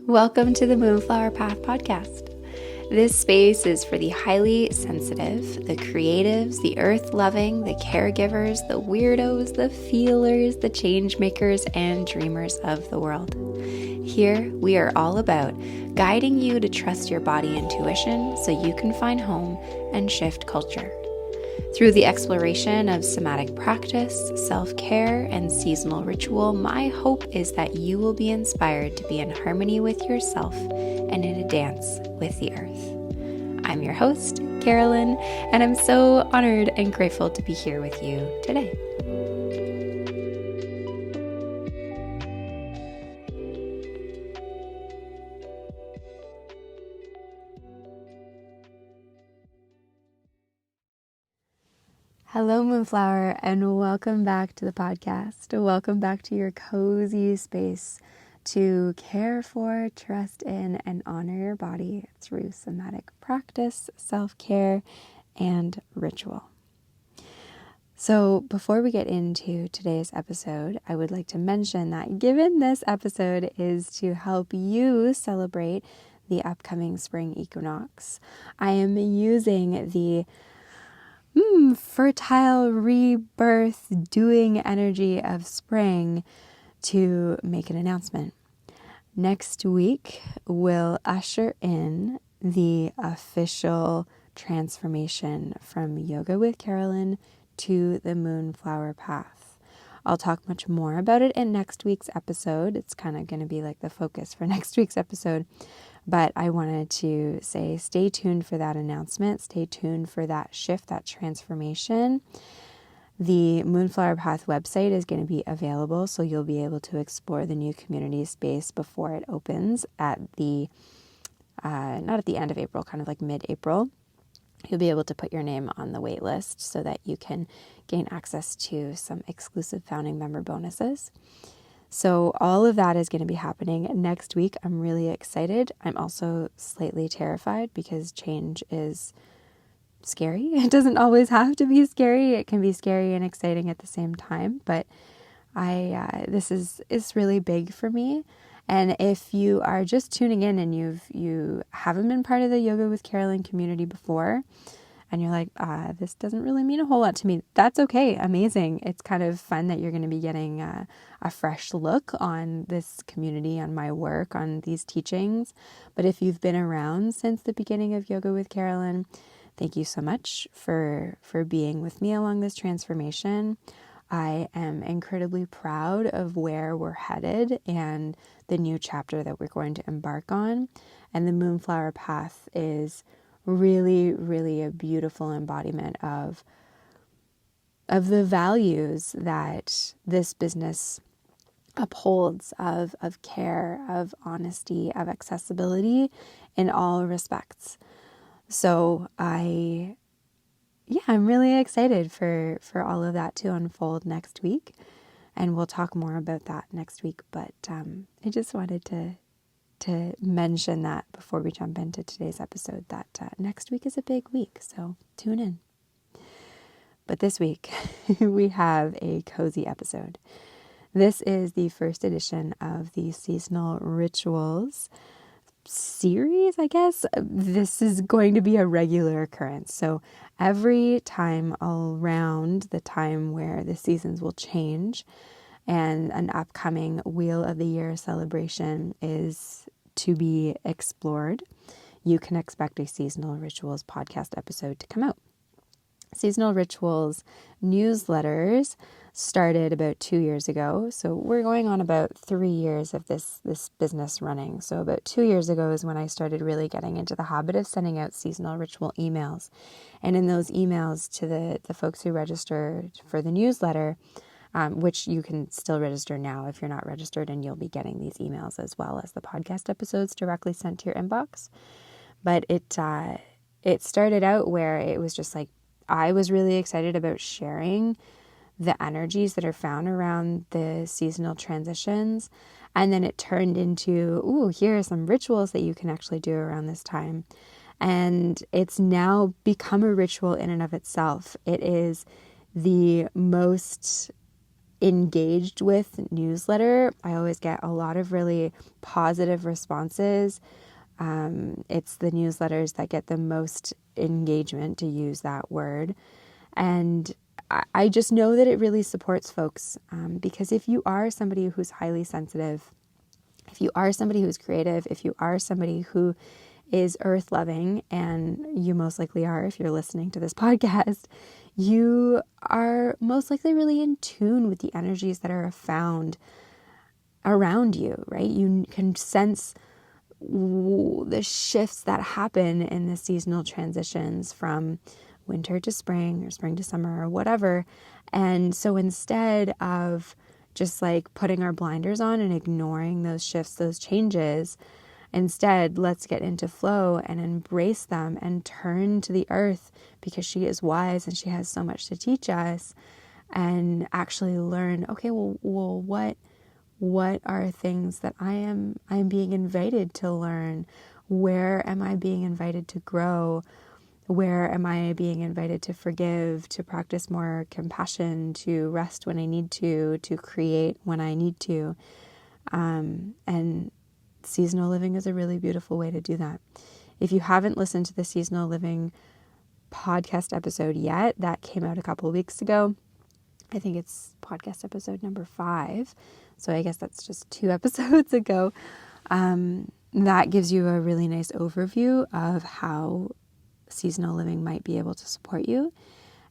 Welcome to the Moonflower Path podcast. This space is for the highly sensitive, the creatives, the earth-loving, the caregivers, the weirdos, the feelers, the change makers, and dreamers of the world. Here, we are all about guiding you to trust your body intuition so you can find home and shift culture. Through the exploration of somatic practice, self-care, and seasonal ritual, my hope is that you will be inspired to be in harmony with yourself and in a dance with the earth. I'm your host, Carolyn, and I'm so honored and grateful to be here with you today. Hello, Moonflower, and welcome back to the podcast. Welcome back to your cozy space to care for, trust in, and honor your body through somatic practice, self-care, and ritual. So before we get into today's episode, I would like to mention that given this episode is to help you celebrate the upcoming spring equinox, I am using the fertile rebirth doing energy of spring to make an announcement. Next week will usher in the official transformation from Yoga with Carolyn to the Moonflower Path. I'll talk much more about it in next week's episode. It's kind of going to be like the focus for next week's episode. But I wanted to say stay tuned for that announcement. Stay tuned for that shift, that transformation. The Moonflower Path website is going to be available, so you'll be able to explore the new community space before it opens at the, not at the end of April, kind of like mid-April. You'll be able to put your name on the wait list so that you can gain access to some exclusive founding member bonuses. So all of that is going to be happening next week. I'm really excited. I'm also slightly terrified because change is scary. It doesn't always have to be scary. It can be scary and exciting at the same time. But this is really big for me. And if you are just tuning in and you haven't been part of the Yoga with Carolyn community before, and you're like, this doesn't really mean a whole lot to me, that's okay. Amazing. It's kind of fun that you're going to be getting a fresh look on this community, on my work, on these teachings. But if you've been around since the beginning of Yoga with Carolyn, thank you so much for being with me along this transformation. I am incredibly proud of where we're headed and the new chapter that we're going to embark on. And the Moonflower Path is really, really a beautiful embodiment of the values that this business upholds of care, of honesty, of accessibility in all respects. So I'm really excited for all of that to unfold next week. And we'll talk more about that next week. But I just wanted to mention that before we jump into today's episode, that next week is a big week, so tune in. But this week, we have a cozy episode. This is the first edition of the Seasonal Rituals series, I guess. This is going to be a regular occurrence. So every time around the time where the seasons will change, and an upcoming Wheel of the Year celebration is to be explored, you can expect a Seasonal Rituals podcast episode to come out. Seasonal Rituals newsletters started about 2 years ago. So we're going on about 3 years of this business running. So about 2 years ago is when I started really getting into the habit of sending out seasonal ritual emails. And in those emails to the folks who registered for the newsletter, which you can still register now if you're not registered, and you'll be getting these emails as well as the podcast episodes directly sent to your inbox. But it started out where it was just like, I was really excited about sharing the energies that are found around the seasonal transitions. And then it turned into, here are some rituals that you can actually do around this time. And it's now become a ritual in and of itself. It is the most engaged with newsletter, I always get a lot of really positive responses. It's the newsletters that get the most engagement, to use that word. And I just know that it really supports folks, because if you are somebody who's highly sensitive, if you are somebody who's creative, if you are somebody who is earth loving, and you most likely are if you're listening to this podcast, you are most likely really in tune with the energies that are found around you, right? You can sense the shifts that happen in the seasonal transitions from winter to spring or spring to summer or whatever. And so instead of just like putting our blinders on and ignoring those shifts, those changes, instead, let's get into flow and embrace them and turn to the earth, because she is wise and she has so much to teach us, and actually learn, okay, well, what are things that I'm being invited to learn? Where am I being invited to grow? Where am I being invited to forgive, to practice more compassion, to rest when I need to create when I need to? And seasonal living is a really beautiful way to do that. If you haven't listened to the seasonal living podcast episode yet, that came out a couple of weeks ago. I think it's podcast episode number 5. So I guess that's just 2 episodes ago. That gives you a really nice overview of how seasonal living might be able to support you.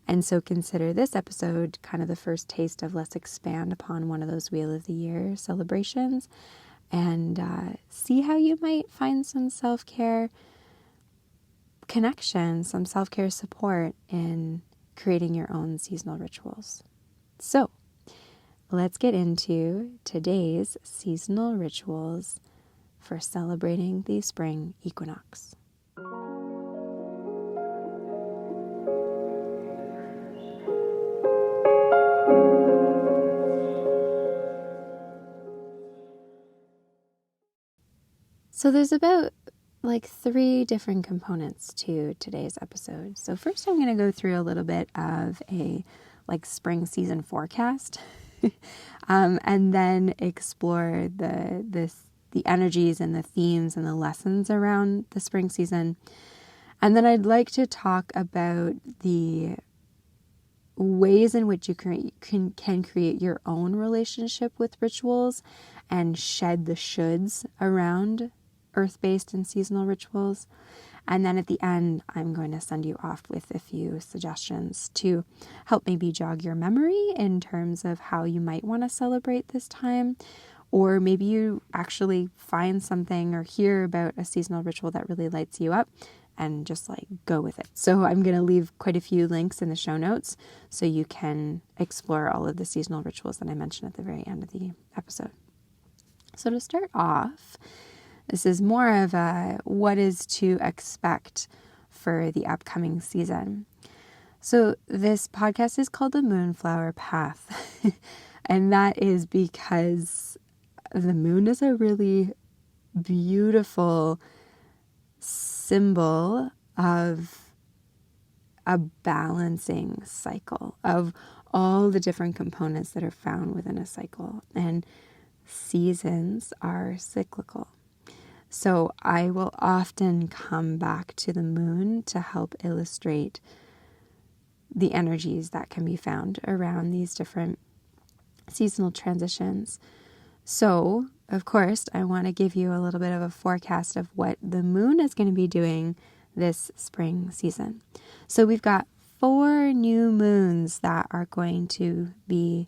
And so consider this episode kind of the first taste of let's expand upon one of those Wheel of the Year celebrations, and see how you might find some self-care connection, some self-care support in creating your own seasonal rituals. So let's get into today's seasonal rituals for celebrating the spring equinox. So there's about 3 different components to today's episode. So first I'm going to go through a little bit of a spring season forecast, and then explore the energies and the themes and the lessons around the spring season. And then I'd like to talk about the ways in which you can create your own relationship with rituals and shed the shoulds around earth-based and seasonal rituals. And then at the end, I'm going to send you off with a few suggestions to help maybe jog your memory in terms of how you might want to celebrate this time. Or maybe you actually find something or hear about a seasonal ritual that really lights you up and just go with it. So I'm going to leave quite a few links in the show notes so you can explore all of the seasonal rituals that I mentioned at the very end of the episode. So to start off, this is more of a what is to expect for the upcoming season. So this podcast is called the Moonflower Path. And that is because the moon is a really beautiful symbol of a balancing cycle of all the different components that are found within a cycle. And seasons are cyclical. So I will often come back to the moon to help illustrate the energies that can be found around these different seasonal transitions. So, of course, I want to give you a little bit of a forecast of what the moon is going to be doing this spring season. So we've got 4 new moons that are going to be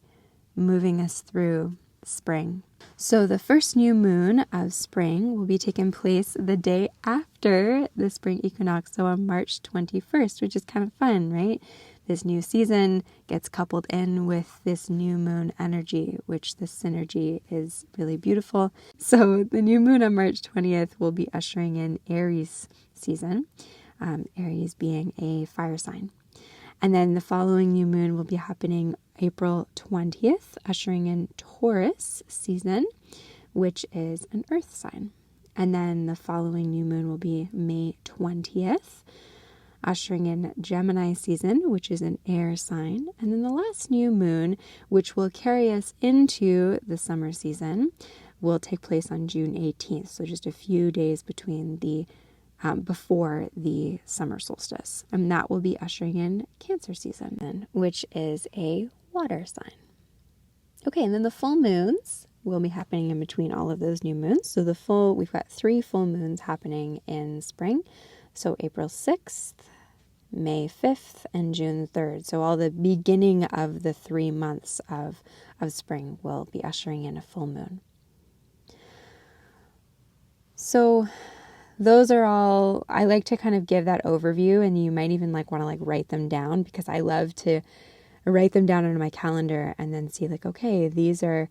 moving us through spring. So the first new moon of spring will be taking place the day after the spring equinox, so on March 21st, which is kind of fun, right? This new season gets coupled in with this new moon energy, which the synergy is really beautiful. So the new moon on March 20th will be ushering in Aries season, Aries being a fire sign. And then the following new moon will be happening April 20th, ushering in Taurus season, which is an earth sign. And then the following new moon will be May 20th, ushering in Gemini season, which is an air sign. And then the last new moon, which will carry us into the summer season, will take place on June 18th. So just a few days between before the summer solstice. And that will be ushering in Cancer season, which is a water sign. Okay, and then the full moons will be happening in between all of those new moons. So we've got 3 full moons happening in spring. So April 6th, May 5th, and June 3rd. So all the beginning of the 3 months of spring will be ushering in a full moon. So those are all, I like to kind of give that overview, and you might even want to write them down, because I love to write them down on my calendar and then see okay, these are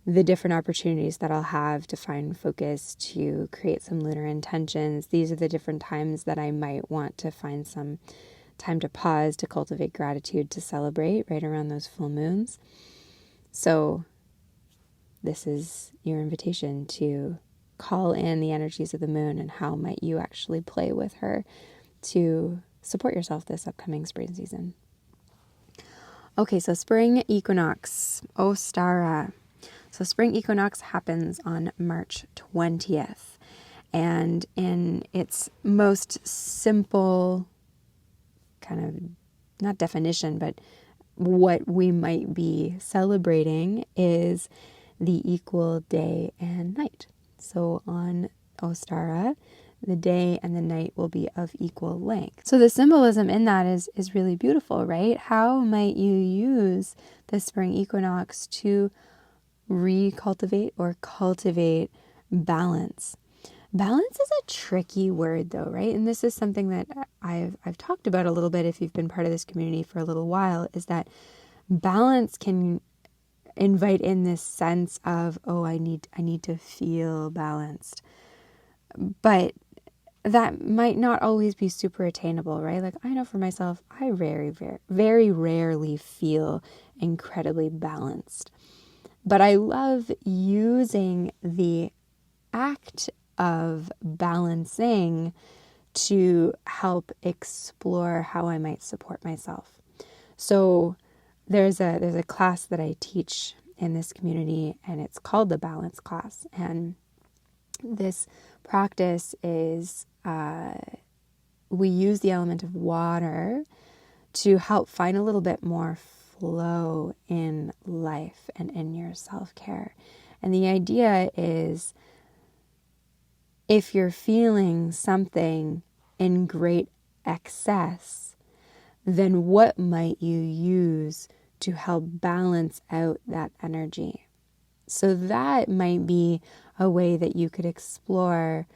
the different opportunities that I'll have to find focus, to create some lunar intentions. These are the different times that I might want to find some time to pause, to cultivate gratitude, to celebrate right around those full moons. So this is your invitation to call in the energies of the moon, and how might you actually play with her to support yourself this upcoming spring season. Okay, so spring equinox, Ostara. So spring equinox happens on March 20th. And in its most simple kind of, not definition, but what we might be celebrating is the equal day and night. So on Ostara, the day and the night will be of equal length. So the symbolism in that is really beautiful, right? How might you use the spring equinox to recultivate or cultivate balance? Balance is a tricky word though, right? And this is something that I've talked about a little bit if you've been part of this community for a little while, is that balance can invite in this sense of, oh, I need to feel balanced. But that might not always be super attainable, right? I know for myself, I very, very, very rarely feel incredibly balanced. But I love using the act of balancing to help explore how I might support myself. So there's a class that I teach in this community, and it's called the balance class. And this practice is we use the element of water to help find a little bit more flow in life and in your self-care. And the idea is, if you're feeling something in great excess, then what might you use to help balance out that energy? So that might be a way that you could explore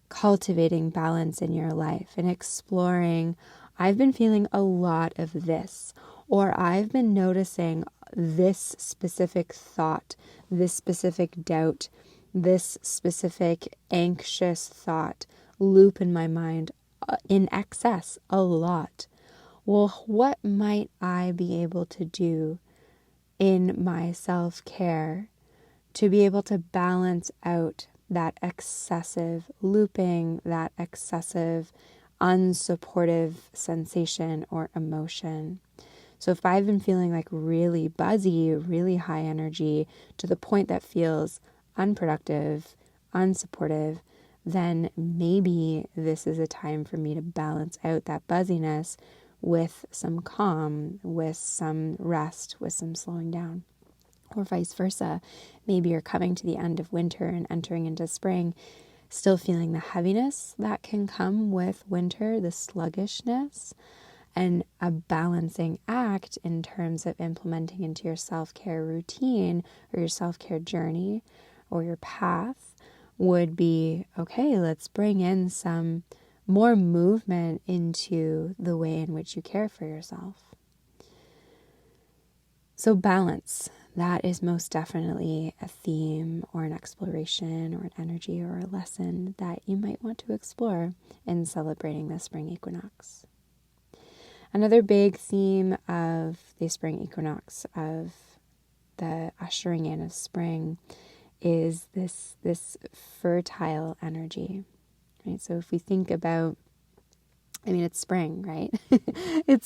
cultivating balance in your life, and exploring, I've been feeling a lot of this, or I've been noticing this specific thought, this specific doubt, this specific anxious thought loop in my mind in excess a lot. Well, what might I be able to do in my self-care to be able to balance out that excessive looping, that excessive unsupportive sensation or emotion? So if I've been feeling really buzzy, really high energy, to the point that feels unproductive, unsupportive, then maybe this is a time for me to balance out that buzziness with some calm, with some rest, with some slowing down. Or vice versa. Maybe you're coming to the end of winter and entering into spring, still feeling the heaviness that can come with winter, the sluggishness, and a balancing act in terms of implementing into your self-care routine or your self-care journey or your path would be, okay, let's bring in some more movement into the way in which you care for yourself. So balance, that is most definitely a theme or an exploration or an energy or a lesson that you might want to explore in celebrating the spring equinox. Another big theme of the spring equinox, of the ushering in of spring, is this fertile energy, right? So if we think about I mean, it's spring, right? It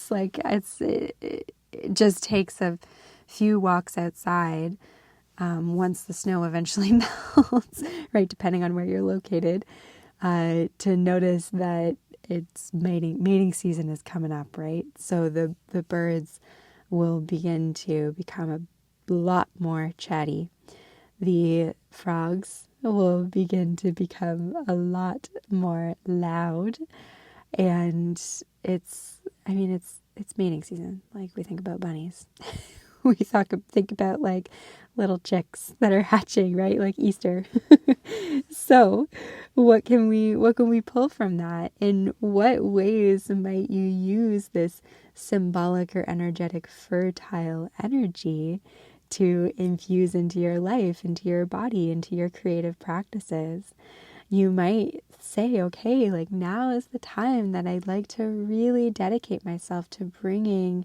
just takes a few walks outside once the snow eventually melts, right? Depending on where you're located, to notice that it's mating season is coming up, right? So the birds will begin to become a lot more chatty. The frogs will begin to become a lot more loud. And it's mating season. Like, we think about bunnies. We think about like little chicks that are hatching, right? Like Easter. So what can we pull from that? In what ways might you use this symbolic or energetic fertile energy to infuse into your life, into your body, into your creative practices? You might say, okay, like, now is the time that I'd like to really dedicate myself to bringing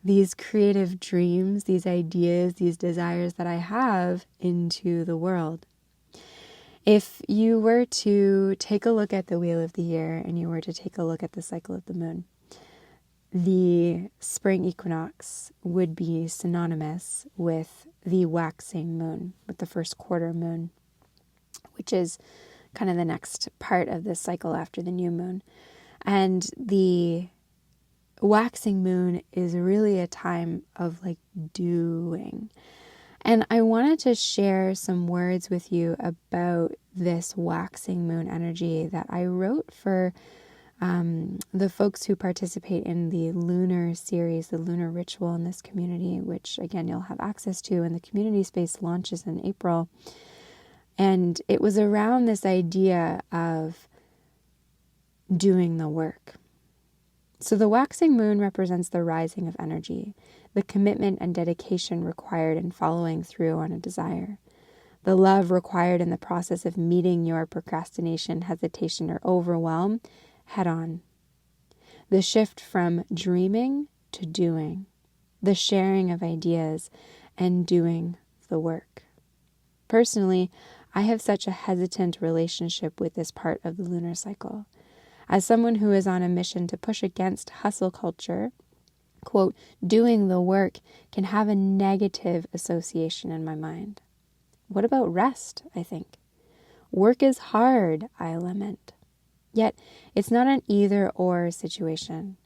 these creative dreams, these ideas, these desires that I have into the world. If you were to take a look at the wheel of the year and you were to take a look at the cycle of the moon, the spring equinox would be synonymous with the waxing moon, with the first quarter moon, which is kind of the next part of this cycle after the new moon. And the waxing moon is really a time of like doing. And I wanted to share some words with you about this waxing moon energy that I wrote for the folks who participate in the lunar series, the lunar ritual in this community, which again, you'll have access to, and the community space launches in April. And it was around this idea of doing the work. So the waxing moon represents the rising of energy, the commitment and dedication required in following through on a desire, the love required in the process of meeting your procrastination, hesitation, or overwhelm head on, the shift from dreaming to doing, the sharing of ideas, and doing the work. Personally, I have such a hesitant relationship with this part of the lunar cycle. As someone who is on a mission to push against hustle culture, quote, doing the work can have a negative association in my mind. What about rest, I think? Work is hard, I lament. Yet, it's not an either-or situation.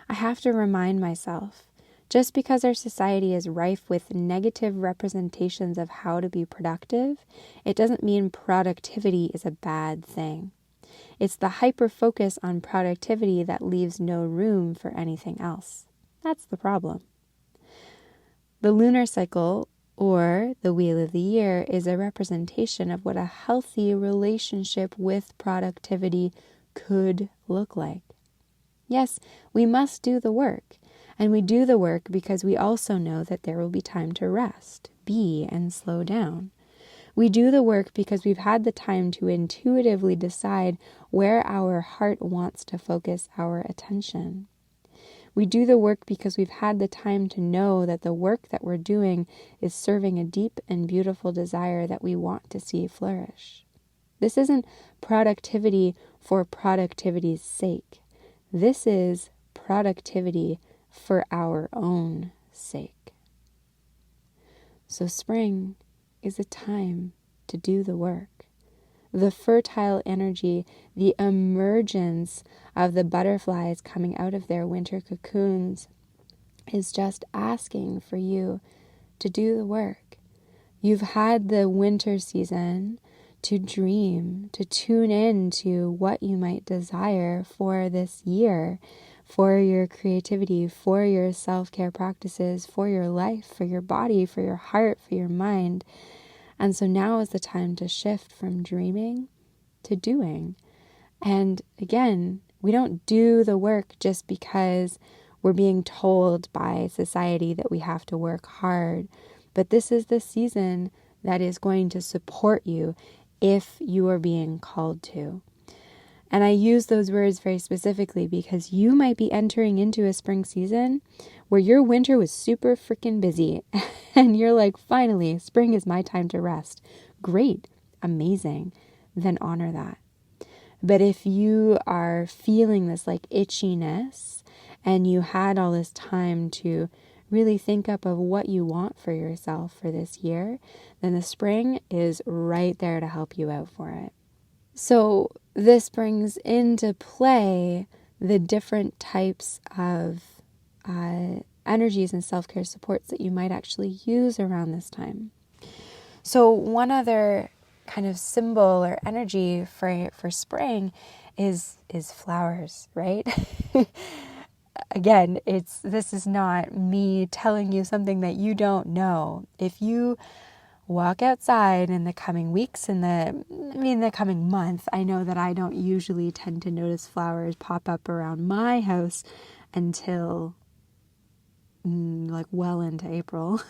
I have to remind myself, just because our society is rife with negative representations of how to be productive, it doesn't mean productivity is a bad thing. It's the hyper-focus on productivity that leaves no room for anything else. That's the problem. The lunar cycle, or the wheel of the year, is a representation of what a healthy relationship with productivity could look like. Yes, we must do the work, and we do the work because we also know that there will be time to rest, be, and slow down. We do the work because we've had the time to intuitively decide where our heart wants to focus our attention. We do the work because we've had the time to know that the work that we're doing is serving a deep and beautiful desire that we want to see flourish. This isn't productivity for productivity's sake. This is productivity for our own sake. So spring is a time to do the work. The fertile energy, the emergence of the butterflies coming out of their winter cocoons is just asking for you to do the work. You've had the winter season to dream, to tune in to what you might desire for this year, for your creativity, for your self-care practices, for your life, for your body, for your heart, for your mind. And so now is the time to shift from dreaming to doing. And again, we don't do the work just because we're being told by society that we have to work hard. But this is the season that is going to support you if you are being called to. And I use those words very specifically because you might be entering into a spring season where your winter was super freaking busy and you're like, finally, spring is my time to rest. Great, amazing. Then honor that. But if you are feeling this like itchiness and you had all this time to really think up of what you want for yourself for this year, then the spring is right there to help you out for it. So this brings into play the different types of energies and self-care supports that you might actually use around this time. So one other kind of symbol or energy for spring is flowers, right? Again, this is not me telling you something that you don't know. If you walk outside in the coming weeks, the coming month, I know that I don't usually tend to notice flowers pop up around my house until like well into April.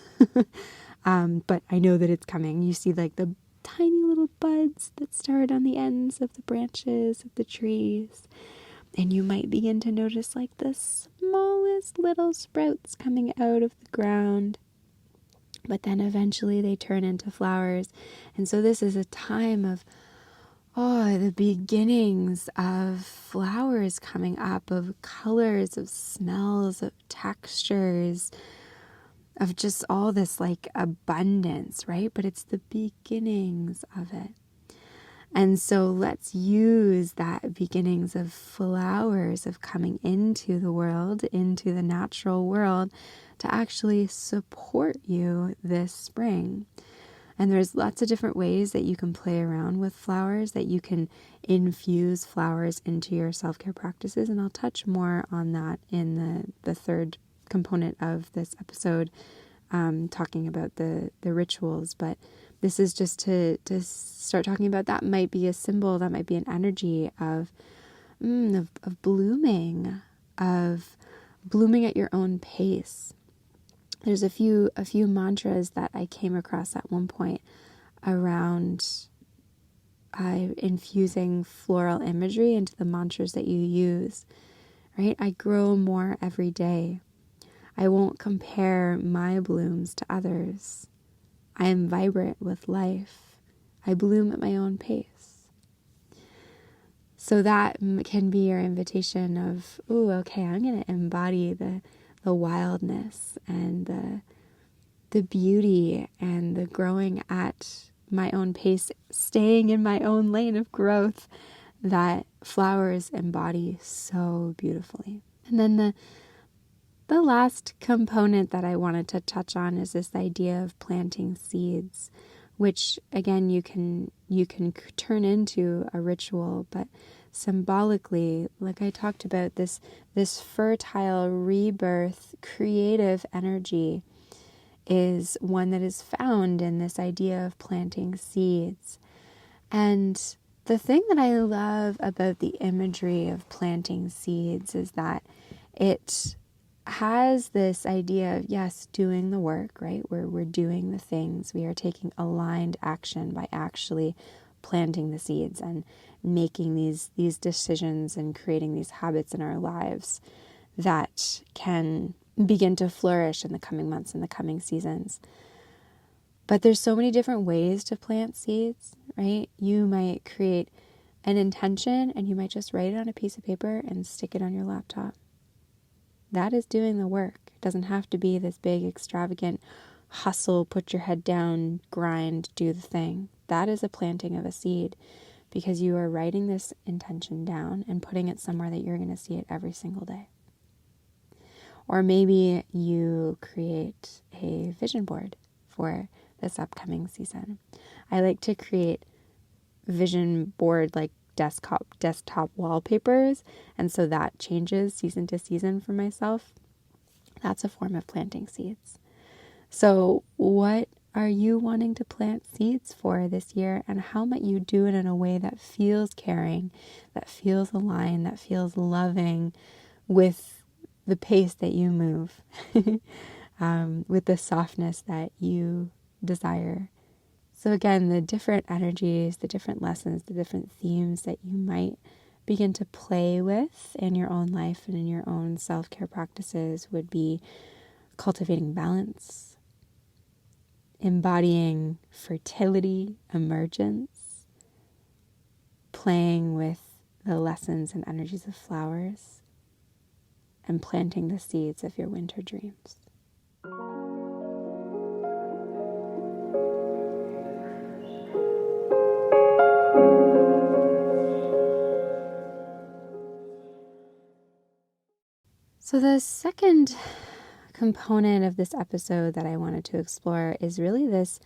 But I know that it's coming. You see like the tiny little buds that start on the ends of the branches of the trees. And you might begin to notice like the smallest little sprouts coming out of the ground. But then eventually they turn into flowers. And so this is a time of, the beginnings of flowers coming up, of colors, of smells, of textures, of just all this like abundance, right? But it's the beginnings of it. And so let's use that beginnings of flowers, of coming into the world, into the natural world, to actually support you this spring. And there's lots of different ways that you can play around with flowers, that you can infuse flowers into your self-care practices. And I'll touch more on that in the third component of this episode, talking about the rituals. But this is just to start talking about that might be a symbol, that might be an energy of blooming, of blooming at your own pace. There's a few mantras that I came across at one point around infusing floral imagery into the mantras that you use, right? I grow more every day. I won't compare my blooms to others. I am vibrant with life. I bloom at my own pace. So that can be your invitation of, okay, I'm going to embody the wildness and the beauty and the growing at my own pace, staying in my own lane of growth that flowers embody so beautifully. And then the last component that I wanted to touch on is this idea of planting seeds, which again you can turn into a ritual, but symbolically, like I talked about, this fertile rebirth, creative energy is one that is found in this idea of planting seeds. And the thing that I love about the imagery of planting seeds is that it has this idea of, yes, doing the work, right? We're doing the things. We are taking aligned action by actually planting the seeds and making these decisions and creating these habits in our lives that can begin to flourish in the coming months and the coming seasons. But there's so many different ways to plant seeds, right? You might create an intention and you might just write it on a piece of paper and stick it on your laptop. That is doing the work. It doesn't have to be this big, extravagant hustle, put your head down, grind, do the thing. That is a planting of a seed because you are writing this intention down and putting it somewhere that you're going to see it every single day. Or maybe you create a vision board for this upcoming season. I like to create vision board like desktop wallpapers, and so that changes season to season for myself. That's a form of planting seeds. So what are you wanting to plant seeds for this year, and how might you do it in a way that feels caring, that feels aligned, that feels loving with the pace that you move, with the softness that you desire? So again, the different energies, the different lessons, the different themes that you might begin to play with in your own life and in your own self-care practices would be cultivating balance, embodying fertility, emergence, playing with the lessons and energies of flowers, and planting the seeds of your winter dreams. So the second component of this episode that I wanted to explore is really this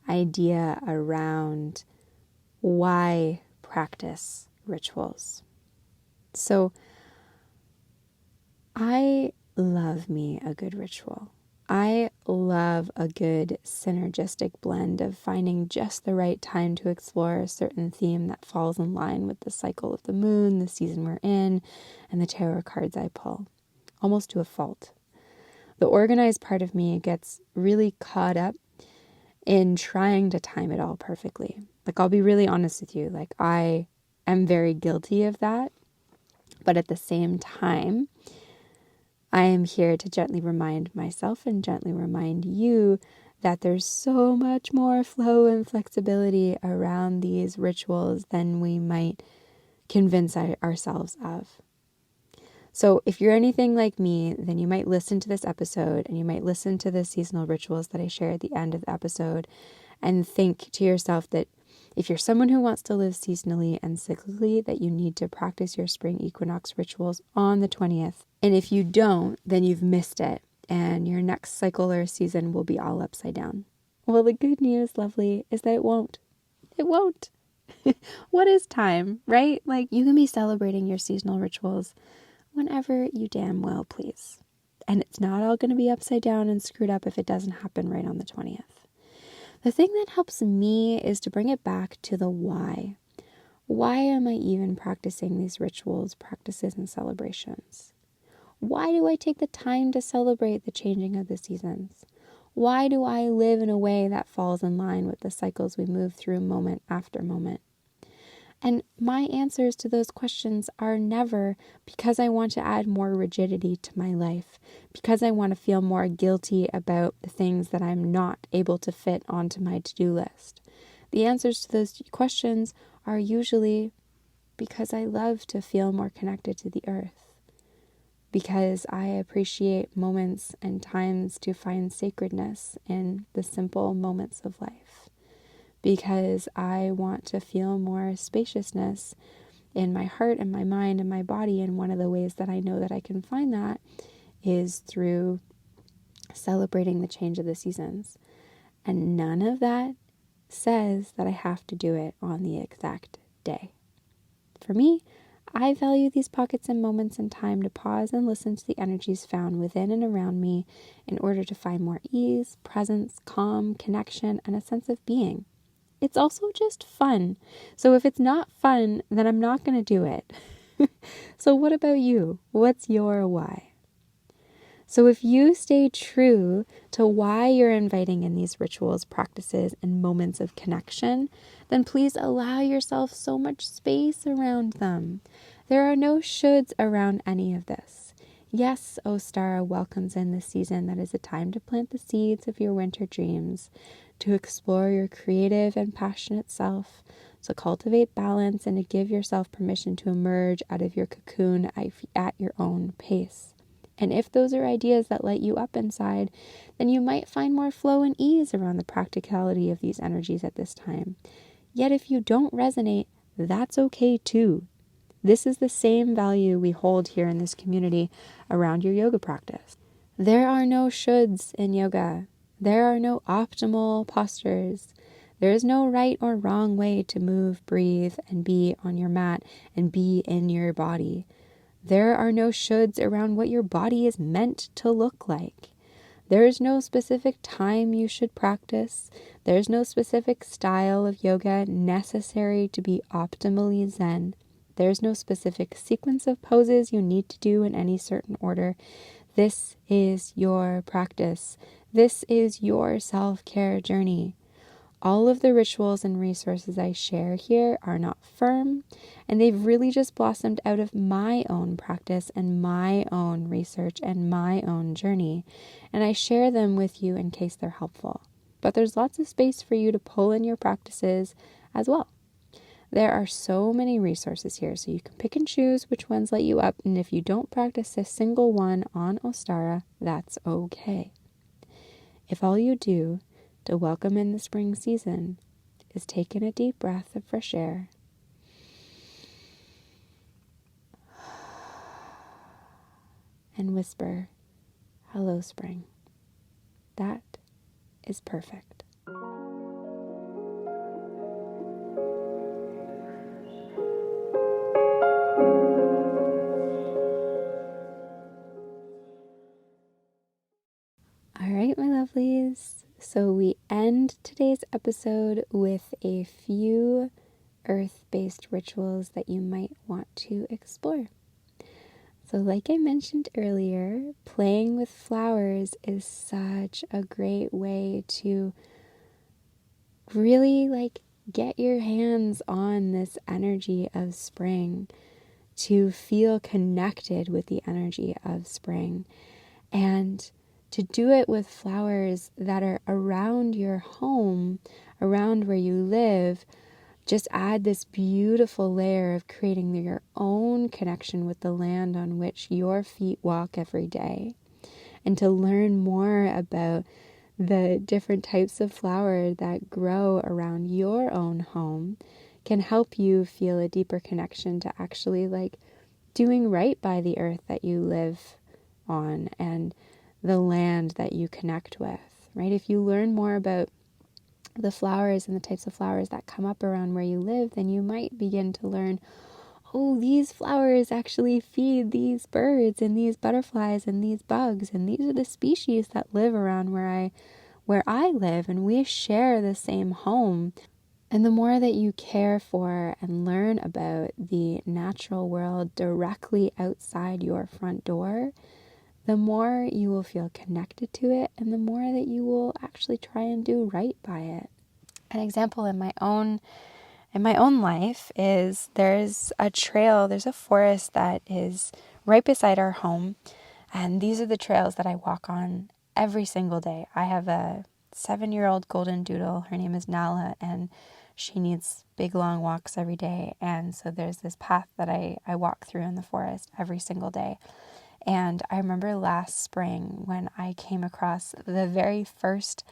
idea around why practice rituals. So I love me a good ritual. I love a good synergistic blend of finding just the right time to explore a certain theme that falls in line with the cycle of the moon, the season we're in, and the tarot cards I pull, almost to a fault. The organized part of me gets really caught up in trying to time it all perfectly. Like, I'll be really honest with you. Like, I am very guilty of that. But at the same time, I am here to gently remind myself and gently remind you that there's so much more flow and flexibility around these rituals than we might convince ourselves of. So if you're anything like me, then you might listen to this episode and you might listen to the seasonal rituals that I share at the end of the episode and think to yourself that if you're someone who wants to live seasonally and cyclically, that you need to practice your spring equinox rituals on the 20th. And if you don't, then you've missed it and your next cycle or season will be all upside down. Well, the good news, lovely, is that it won't. It won't. What is time, right? Like, you can be celebrating your seasonal rituals whenever you damn well please. And it's not all going to be upside down and screwed up if it doesn't happen right on the 20th. The thing that helps me is to bring it back to the why. Why am I even practicing these rituals, practices, and celebrations? Why do I take the time to celebrate the changing of the seasons? Why do I live in a way that falls in line with the cycles we move through moment after moment? And my answers to those questions are never because I want to add more rigidity to my life, because I want to feel more guilty about the things that I'm not able to fit onto my to-do list. The answers to those questions are usually because I love to feel more connected to the earth, because I appreciate moments and times to find sacredness in the simple moments of life, because I want to feel more spaciousness in my heart and my mind and my body. And one of the ways that I know that I can find that is through celebrating the change of the seasons. And none of that says that I have to do it on the exact day. For me, I value these pockets and moments in time to pause and listen to the energies found within and around me in order to find more ease, presence, calm, connection, and a sense of being. It's also just fun. So if it's not fun, then I'm not going to do it. So what about you? What's your why? So if you stay true to why you're inviting in these rituals, practices, and moments of connection, then please allow yourself so much space around them. There are no shoulds around any of this. Yes, Ostara welcomes in this season that is a time to plant the seeds of your winter dreams, to explore your creative and passionate self, to cultivate balance, and to give yourself permission to emerge out of your cocoon at your own pace. And if those are ideas that light you up inside, then you might find more flow and ease around the practicality of these energies at this time. Yet if you don't resonate, that's okay too. This is the same value we hold here in this community around your yoga practice. There are no shoulds in yoga. There are no optimal postures. There is no right or wrong way to move, breathe, and be on your mat and be in your body. There are no shoulds around what your body is meant to look like. There is no specific time you should practice. There's no specific style of yoga necessary to be optimally zen. There's no specific sequence of poses you need to do in any certain order. This is your practice. This is your self-care journey. All of the rituals and resources I share here are not firm, and they've really just blossomed out of my own practice and my own research and my own journey, and I share them with you in case they're helpful. But there's lots of space for you to pull in your practices as well. There are so many resources here, so you can pick and choose which ones light you up, and if you don't practice a single one on Ostara, that's okay. If all you do to welcome in the spring season is take in a deep breath of fresh air and whisper, "Hello, spring," that is perfect. All right, my lovelies. So we end today's episode with a few earth-based rituals that you might want to explore. So like I mentioned earlier, playing with flowers is such a great way to really get your hands on this energy of spring, to feel connected with the energy of spring, and to do it with flowers that are around your home, around where you live. Just add this beautiful layer of creating your own connection with the land on which your feet walk every day. And to learn more about the different types of flower that grow around your own home can help you feel a deeper connection to actually doing right by the earth that you live on and the land that you connect with, right? If you learn more about the flowers and the types of flowers that come up around where you live, then you might begin to learn, oh, these flowers actually feed these birds and these butterflies and these bugs, and these are the species that live around where I live, and we share the same home. And the more that you care for and learn about the natural world directly outside your front door, the more you will feel connected to it, and the more that you will actually try and do right by it. An example in my own life is there's a forest that is right beside our home, and these are the trails that I walk on every single day. I have a 7-year-old golden doodle. Her name is Nala, and she needs big long walks every day, and so there's this path that I walk through in the forest every single day. And I remember last spring when I came across the very first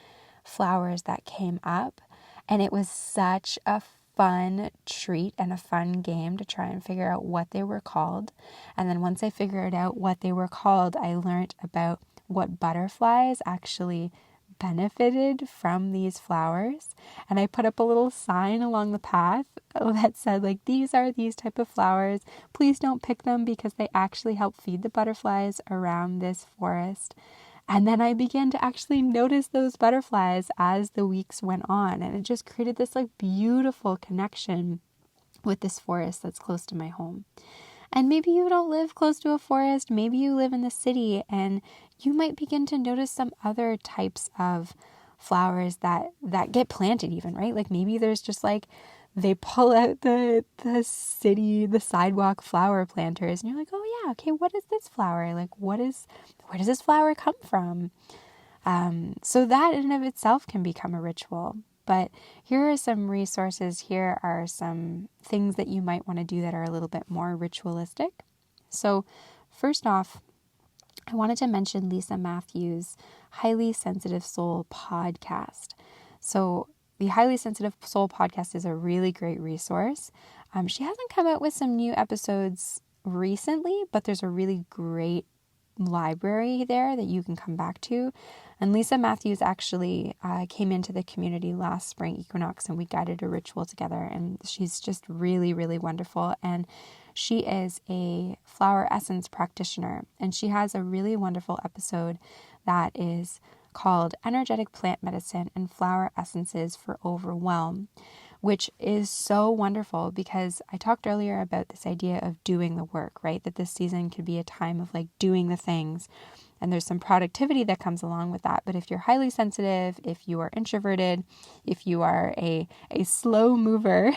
flowers that came up, and it was such a fun treat and a fun game to try and figure out what they were called. And then once I figured out what they were called, I learned about what butterflies actually benefited from these flowers. And I put up a little sign along the path that said, these are these type of flowers. Please don't pick them because they actually help feed the butterflies around this forest. And then I began to actually notice those butterflies as the weeks went on. And it just created this beautiful connection with this forest that's close to my home. And maybe you don't live close to a forest. Maybe you live in the city, and you might begin to notice some other types of flowers that get planted even, right? Maybe there's just they pull out the sidewalk flower planters, and you're like, oh yeah, okay, what is this flower? Where does this flower come from? So that in and of itself can become a ritual. But here are some resources. Here are some things that you might want to do that are a little bit more ritualistic. So first off, I wanted to mention Lisa Matthews' Highly Sensitive Soul podcast. So the Highly Sensitive Soul podcast is a really great resource. She hasn't come out with some new episodes recently, but there's a really great library there that you can come back to. And Lisa Matthews actually came into the community last spring equinox, and we guided a ritual together, and she's just really, really wonderful. And she is a flower essence practitioner, and she has a really wonderful episode that is called Energetic Plant Medicine and Flower Essences for Overwhelm, which is so wonderful because I talked earlier about this idea of doing the work, right? That this season could be a time of doing the things, and there's some productivity that comes along with that. But if you're highly sensitive, if you are introverted, if you are a slow mover,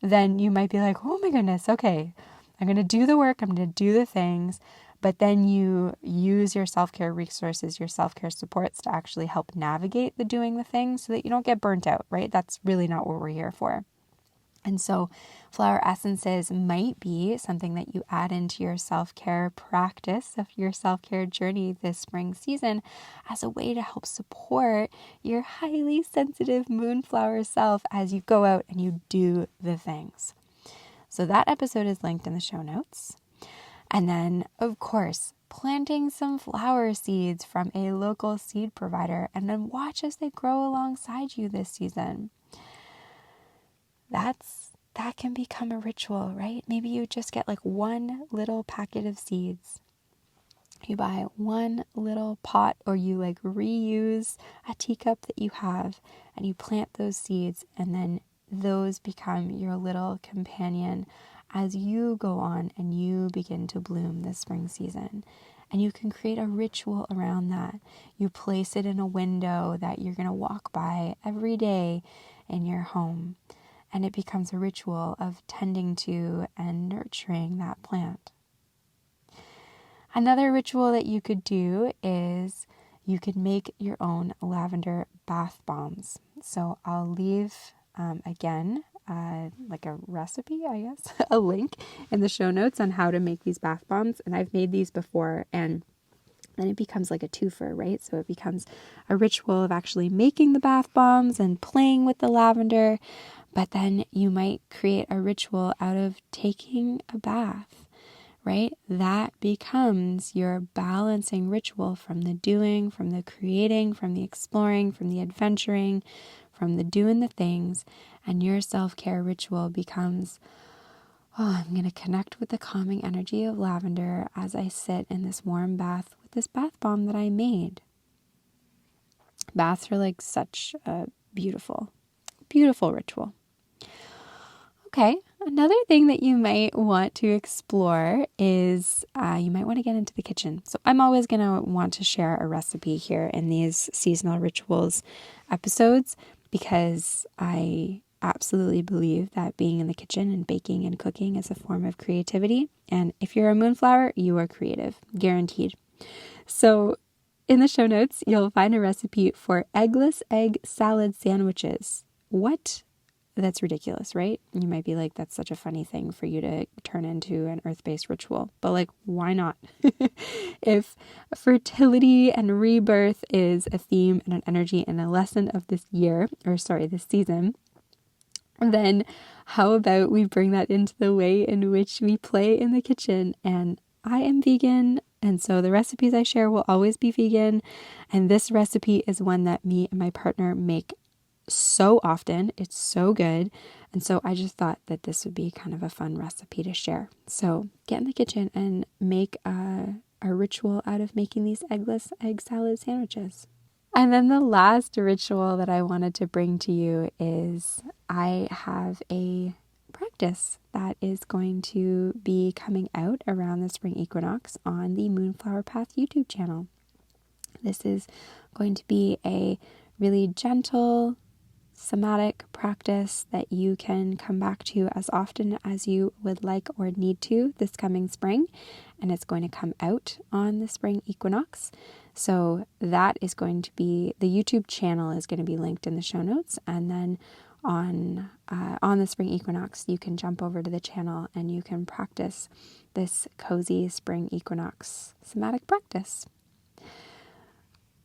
then you might be like, oh my goodness, okay, I'm going to do the work, I'm going to do the things. But then you use your self-care resources, your self-care supports to actually help navigate the doing the things so that you don't get burnt out, right? That's really not what we're here for. And so flower essences might be something that you add into your self-care practice of your self-care journey this spring season as a way to help support your highly sensitive moonflower self as you go out and you do the things. So that episode is linked in the show notes. And then, of course, planting some flower seeds from a local seed provider and then watch as they grow alongside you this season. That can become a ritual, right? Maybe you just get like one little packet of seeds. You buy one little pot, or you like reuse a teacup that you have and you plant those seeds, and then those become your little companion as you go on and you begin to bloom this spring season. And you can create a ritual around that. You place it in a window that you're going to walk by every day in your home. And it becomes a ritual of tending to and nurturing that plant. Another ritual that you could do is you could make your own lavender bath bombs. So I'll leave, like a recipe, I guess, a link in the show notes on how to make these bath bombs. And I've made these before, and then it becomes like a twofer, right? So it becomes a ritual of actually making the bath bombs and playing with the lavender. But then you might create a ritual out of taking a bath, right? That becomes your balancing ritual from the doing, from the creating, from the exploring, from the adventuring, from the doing the things. And your self-care ritual becomes, I'm going to connect with the calming energy of lavender as I sit in this warm bath with this bath bomb that I made. Baths are like such a beautiful, beautiful ritual. Okay, another thing that you might want to explore is you might want to get into the kitchen. So I'm always going to want to share a recipe here in these seasonal rituals episodes because I absolutely believe that being in the kitchen and baking and cooking is a form of creativity. And if you're a moonflower, you are creative, guaranteed. So in the show notes, you'll find a recipe for eggless egg salad sandwiches. What? That's ridiculous, right? You might be like, that's such a funny thing for you to turn into an earth-based ritual. But like, why not? If fertility and rebirth is a theme and an energy and a lesson of this season, then how about we bring that into the way in which we play in the kitchen? And I am vegan, and so the recipes I share will always be vegan. And this recipe is one that me and my partner make so often. It's so good. And so I just thought that this would be kind of a fun recipe to share. So get in the kitchen and make a ritual out of making these eggless egg salad sandwiches. And then the last ritual that I wanted to bring to you is I have a practice that is going to be coming out around the spring equinox on the Moonflower Path YouTube channel. This is going to be a really gentle, somatic practice that you can come back to as often as you would like or need to this coming spring. And it's going to come out on the spring equinox. So that is going to be, the YouTube channel is going to be linked in the show notes. And then on the spring equinox, you can jump over to the channel and you can practice this cozy spring equinox somatic practice.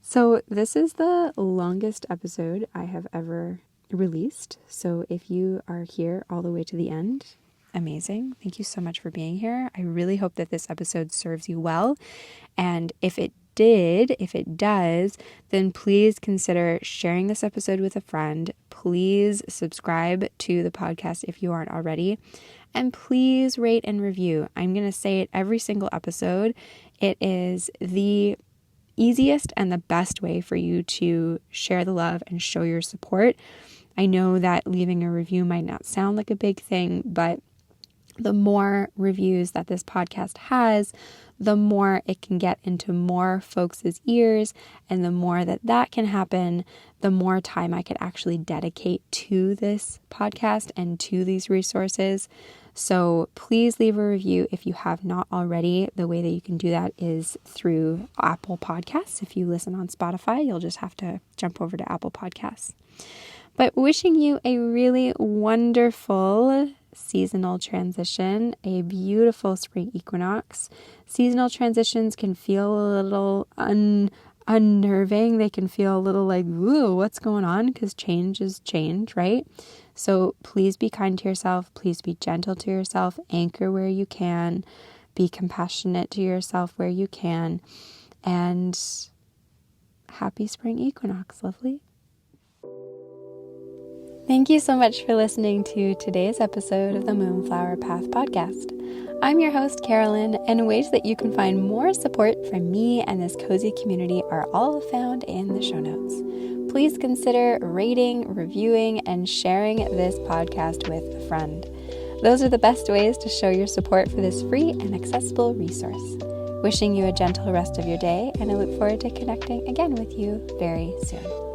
So this is the longest episode I have ever released. So if you are here all the way to the end, amazing. Thank you so much for being here. I really hope that this episode serves you well. And if it does, then please consider sharing this episode with a friend. Please subscribe to the podcast if you aren't already. And please rate and review. I'm going to say it every single episode. It is the easiest and the best way for you to share the love and show your support. I know that leaving a review might not sound like a big thing, but the more reviews that this podcast has, the more it can get into more folks' ears, and the more that can happen, the more time I could actually dedicate to this podcast and to these resources. So please leave a review if you have not already. The way that you can do that is through Apple Podcasts. If you listen on Spotify, you'll just have to jump over to Apple Podcasts. But wishing you a really wonderful seasonal transition, a beautiful spring equinox. Seasonal transitions can feel a little unnerving. They can feel a little like, whoa, what's going on? Because change is change, right? So please be kind to yourself. Please be gentle to yourself. Anchor where you can. Be compassionate to yourself where you can. And happy spring equinox, lovely. Thank you so much for listening to today's episode of the Moonflower Path podcast. I'm your host, Carolyn, and ways that you can find more support from me and this cozy community are all found in the show notes. Please consider rating, reviewing, and sharing this podcast with a friend. Those are the best ways to show your support for this free and accessible resource. Wishing you a gentle rest of your day, and I look forward to connecting again with you very soon.